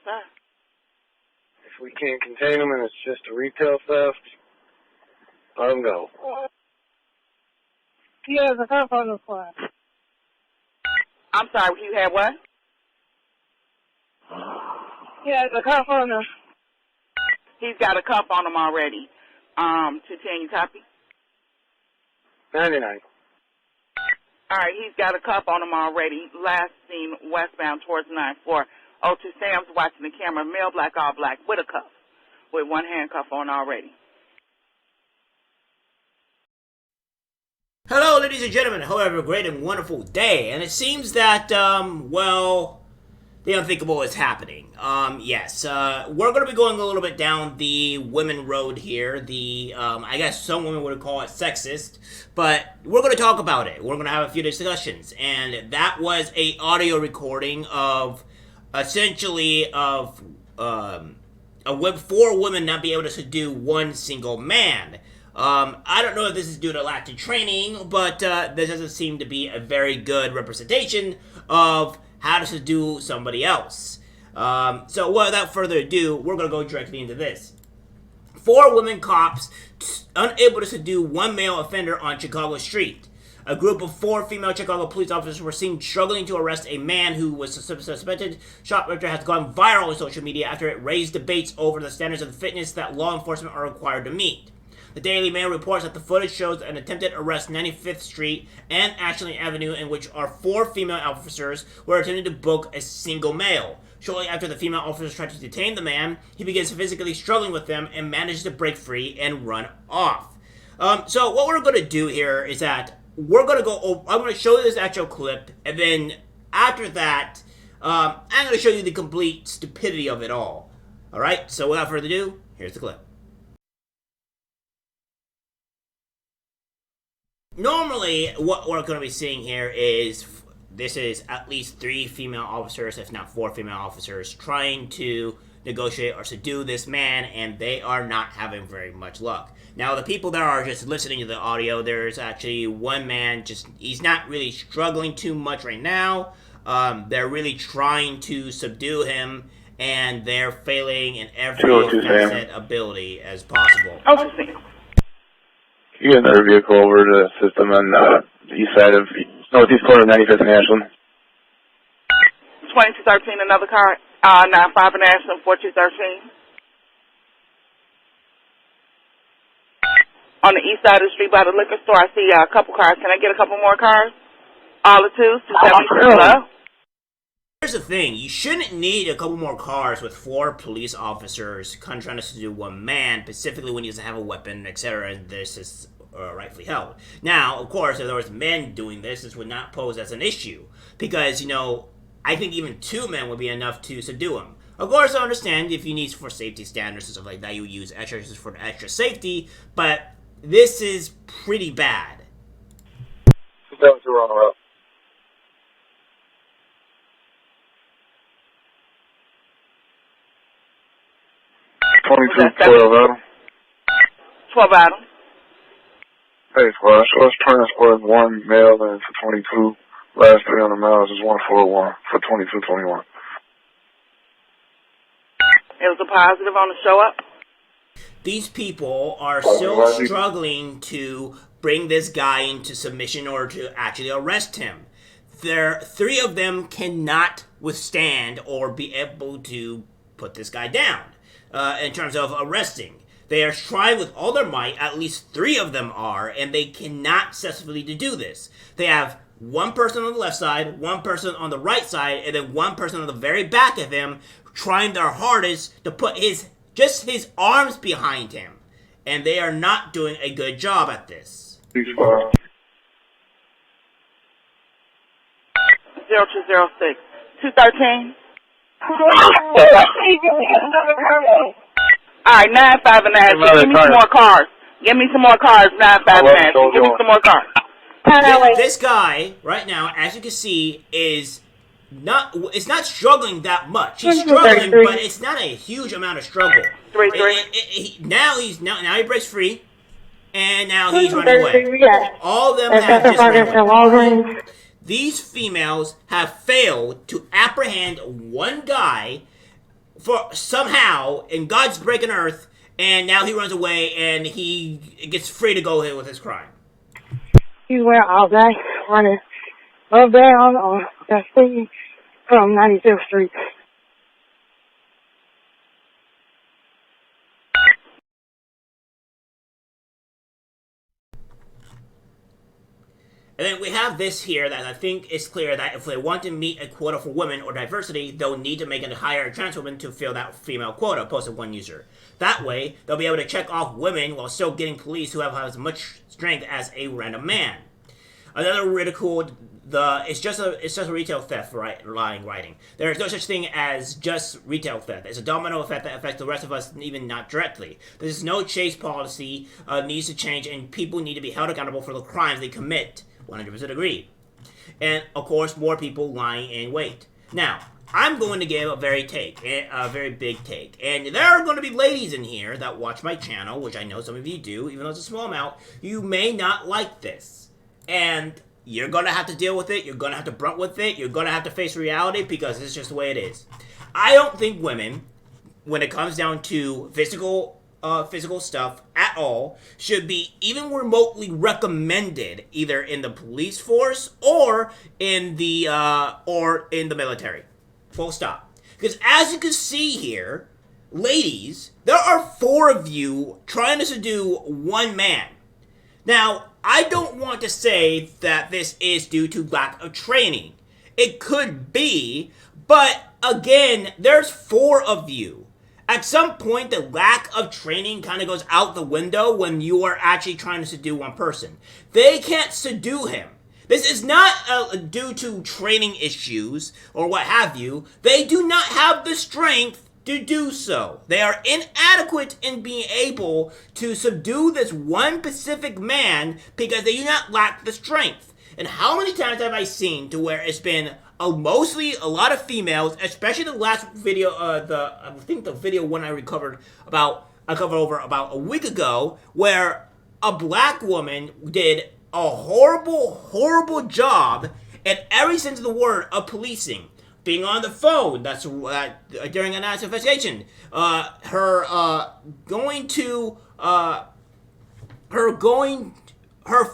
sir. If we can't contain them and it's just a retail theft, let them go. Yeah, the cop on the flat. I'm sorry, you had what? Yeah, the cop on the... He's got a cuff on him already. 210, you copy? 99. All right, he's got a cuff on him already. Last seen westbound towards 9402 Sam's watching the camera. Male, black, all black, with a cuff. With one handcuff on already. Hello, ladies and gentlemen. However, great and wonderful day. And it seems that, well, the unthinkable is happening. Yes, we're going to be going a little bit down the women road here. I guess some women would call it sexist, but we're going to talk about it. We're going to have a few discussions. And that was a audio recording of, essentially, of, four women not being able to subdue one single man. I don't know if this is due to lack of training, but this doesn't seem to be a very good representation of how to subdue somebody else. So without further ado, we're going to go directly into this. 4 women cops unable to subdue one male offender on Chicago street. A group of 4 female Chicago police officers were seen struggling to arrest a man who was suspected shoplifter has gone viral on social media after it raised debates over the standards of fitness that law enforcement are required to meet. The Daily Mail reports that the footage shows an attempted arrest 95th Street and Ashland Avenue in which 4 female officers were attempting to book a single male. Shortly after the female officers tried to detain the man, he begins physically struggling with them and manages to break free and run off. So what we're going to do here is that we're going to go, I'm going to show you this actual clip, and then after that, I'm going to show you the complete stupidity of it all. Alright, so without further ado, here's the clip. Normally, what we're going to be seeing here is, this is at least 3 female officers, if not 4 female officers, trying to negotiate or subdue this man, and they are not having very much luck. Now, the people that are just listening to the audio, there's actually one man, he's not really struggling too much right now. They're really trying to subdue him, and they're failing in every facet ability as possible. You get another vehicle over to the system on the east side of northeast corner of 95th and Ashland. 2213, another car, 95 in Ashland, 4213. On the east side of the street by the liquor store, I see a couple cars. Can I get a couple more cars? All the 2s, 276, hello? Here's the thing, you shouldn't need a couple more cars with 4 police officers trying to subdue one man, specifically when he doesn't have a weapon, etc., and this is rightfully held. Now, of course, if there was men doing this would not pose as an issue, because, I think even 2 men would be enough to subdue him. Of course, I understand if you need for safety standards and stuff like that, you use extra for extra safety, but this is pretty bad. That was the wrong route. Okay, 12 Adam. 12 Adam. Hey, squad. So let's turn squad 1 male and for 22. Last 300 miles is 141 for 2221. It was a positive on the show up. These people are still struggling to bring this guy into submission or to actually arrest him. 3 of them cannot withstand or be able to put this guy down in terms of arresting. They are trying with all their might, at least 3 of them are, and they cannot successfully do this. They have 1 person on the left side, 1 person on the right side, and then 1 person on the very back of him trying their hardest to put his arms behind him. And they are not doing a good job at this. 0206. 213. Alright, 95 and Ashland. Give me some more cars. Give me some more cars, 95 and Ashland. Give me some more cars. This guy, right now, as you can see, is it's not struggling that much. He's struggling, but it's not a huge amount of struggle. 3-3. Now he breaks free, and now he's running away. All of them have just run away. These females have failed to apprehend one guy for somehow, and God's breaking earth, and now he runs away, and he gets free to go ahead with his crime. He went all day running up down on that street from 95th Street. And then we have this here that I think is clear that if they want to meet a quota for women or diversity, they'll need to make it hire a trans woman to fill that female quota, posted one user. That way, they'll be able to check off women while still getting police who have as much strength as a random man. Another ridiculed it's just a retail theft, writing. There is no such thing as just retail theft. It's a domino effect that affects the rest of us, even not directly. There's no chase policy needs to change, and people need to be held accountable for the crimes they commit. 100% agree. And of course, more people lying in wait. Now, I'm going to give a very big take, and there are going to be ladies in here that watch my channel, which I know some of you do, even though it's a small amount. You may not like this, and you're going to have to deal with it. You're going to have to brunt with it. You're going to have to face reality because it's just the way it is. I don't think women, when it comes down to physical stuff at all, should be even remotely recommended either in the police force or in the military. Full stop. Because as you can see here, ladies, there are 4 of you trying to subdue one man. Now, I don't want to say that this is due to lack of training. It could be, but again, there's 4 of you. At some point, the lack of training kind of goes out the window when you are actually trying to subdue one person. They can't subdue him. This is not due to training issues or what have you. They do not have the strength to do so. They are inadequate in being able to subdue this one specific man because they do not lack the strength. And how many times have I seen to where it's been mostly a lot of females, especially the last video, I think the video one I covered over about a week ago, where a black woman did a horrible job in every sense of the word of policing. Being on the phone, that's during an active investigation. Her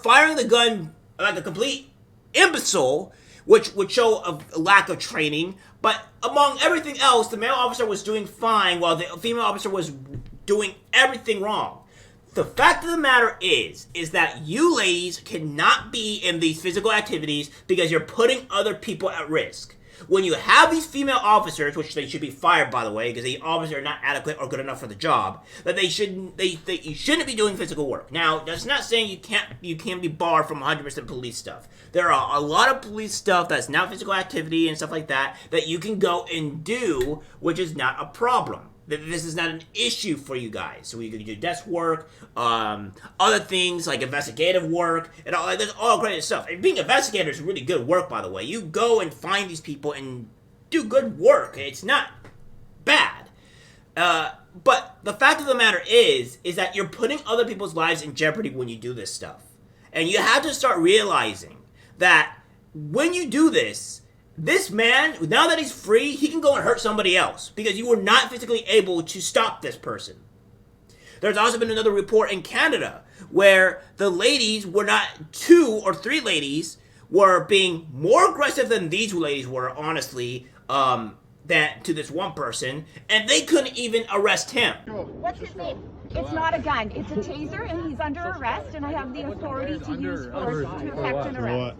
firing the gun like a complete imbecile, which would show a lack of training. But among everything else, the male officer was doing fine while the female officer was doing everything wrong. The fact of the matter is that you ladies cannot be in these physical activities because you're putting other people at risk. When you have these female officers, which they should be fired, by the way, because they obviously are not adequate or good enough for the job, that you shouldn't be doing physical work. Now, that's not saying you can't be barred from 100% police stuff. There are a lot of police stuff that's not physical activity and stuff like that you can go and do, which is not a problem. This is not an issue for you guys. So you can do desk work, other things like investigative work, and all great stuff. And being an investigator is really good work, by the way. You go and find these people and do good work. It's not bad. But the fact of the matter is that you're putting other people's lives in jeopardy when you do this stuff. And you have to start realizing that when you do this man, now that he's free, he can go and hurt somebody else because you were not physically able to stop this person. There's also been another report in Canada where the ladies were not 2 or 3 ladies were being more aggressive than these ladies were, honestly, than to this one person, and they couldn't even arrest him. What's his name? It's not a gun. It's a taser, and he's under arrest, and I have the authority to use force to effect an arrest.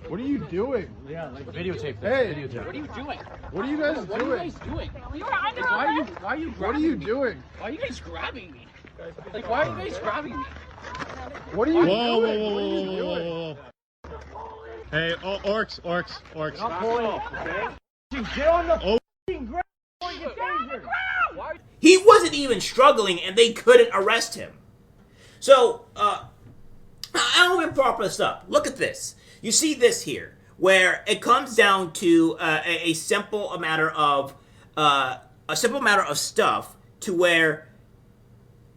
What are you doing? Yeah, like videotape. Hey, videotape. what are you doing? What are you guys doing? What are you guys doing? You're under Why arrest. are you What are you doing? Why are you guys grabbing me? Like, why are you guys grabbing me? What are you Whoa, doing? whoa, What are you whoa, doing? whoa, whoa. Hey, orcs. Not pulling, okay? Get on the Oh. ground. He wasn't even struggling, and they couldn't arrest him. So, I don't even prop this up. Look at this. You see this here, where it comes down to a simple matter of stuff to where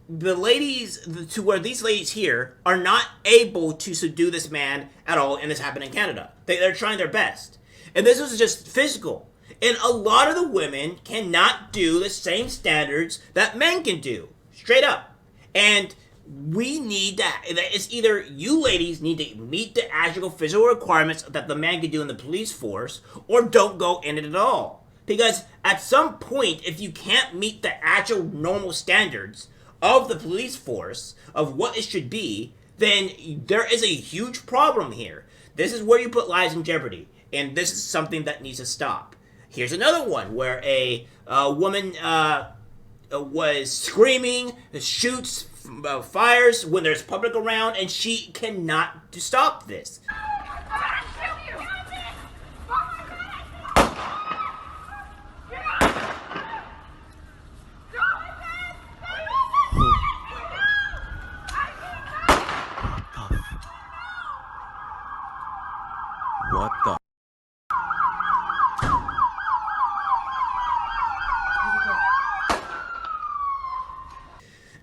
these ladies here are not able to subdue this man at all, and this happened in Canada. They're trying their best, and this was just physical. And a lot of the women cannot do the same standards that men can do. Straight up. And we need to, it's either you ladies need to meet the actual physical requirements that the man can do in the police force, or don't go in it at all. Because at some point, if you can't meet the actual normal standards of the police force, of what it should be, then there is a huge problem here. This is where you put lives in jeopardy, and this is something that needs to stop. Here's another one where a woman was screaming, shoots, fires when there's public around, and she cannot stop this. What the?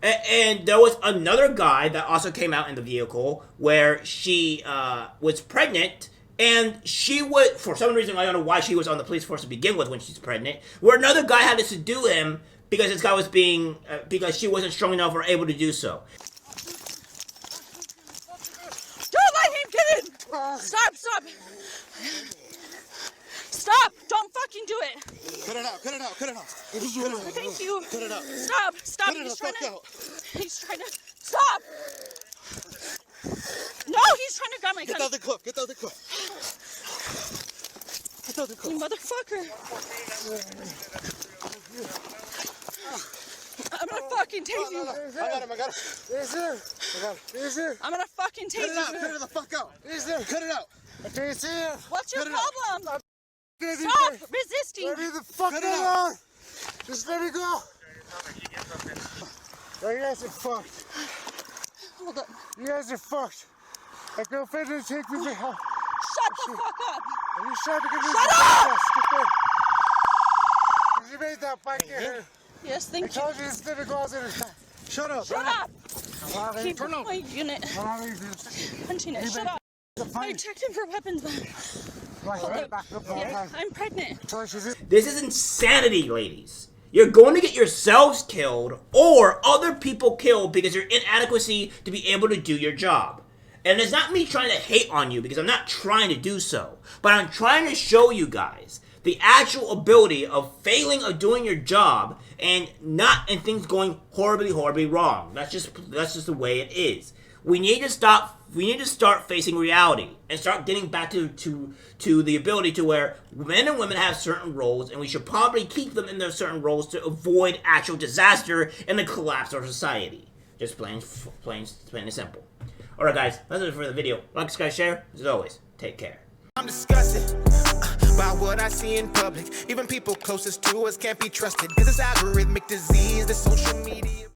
And there was another guy that also came out in the vehicle where she was pregnant, and she would, for some reason, I don't know why she was on the police force to begin with when she's pregnant, where another guy had to subdue him because this guy was being, because she wasn't strong enough or able to do so. Don't let him get in! Stop, stop! Stop! Don't fucking do it! Cut it out, cut it out, cut it out. Thank you. Cut it out. Stop, stop. Cut it the fuck out. He's trying to, stop! No, he's trying to grab my gun. Get out the cup, get out the cup. Get out the cup. You motherfucker. I'm gonna fucking tase you. I got him, I got him. Yes, sir. I got it. Yes, sir. I'm gonna fucking Cut tase it out, you. cut it the fuck out. Yes, sir. Cut it out. Yes, sir. What's your Cut it out. problem? Let me Stop go. resisting. Let me the fuck Cut it alone. Just let me go. You guys are fucked. Hold on. You guys are fucked. My girlfriend didn't take me to help. Shut the fuck up. And you tried to get me Shut to up! You made that back here. Yes, I thank you. told you it's never goes in the Shut up. Shut up. Keep Turn my unit. Punching it. Shut up. I checked him for weapons, but yeah, I'm pregnant. This is insanity, ladies. You're going to get yourselves killed or other people killed because your inadequacy to be able to do your job. And it's not me trying to hate on you, because I'm not trying to do so. But I'm trying to show you guys the actual ability of failing of doing your job and things going horribly wrong. That's just the way it is. We need to start facing reality and start getting back to the ability to where men and women have certain roles, and we should probably keep them in those certain roles to avoid actual disaster and the collapse of society. Just plain and simple. Alright guys, that's it for the video. Like, subscribe, share. As always, take care. I'm disgusted by what I see in public. Even people closest to us can't be trusted. Cause it's algorithmic disease, the social media.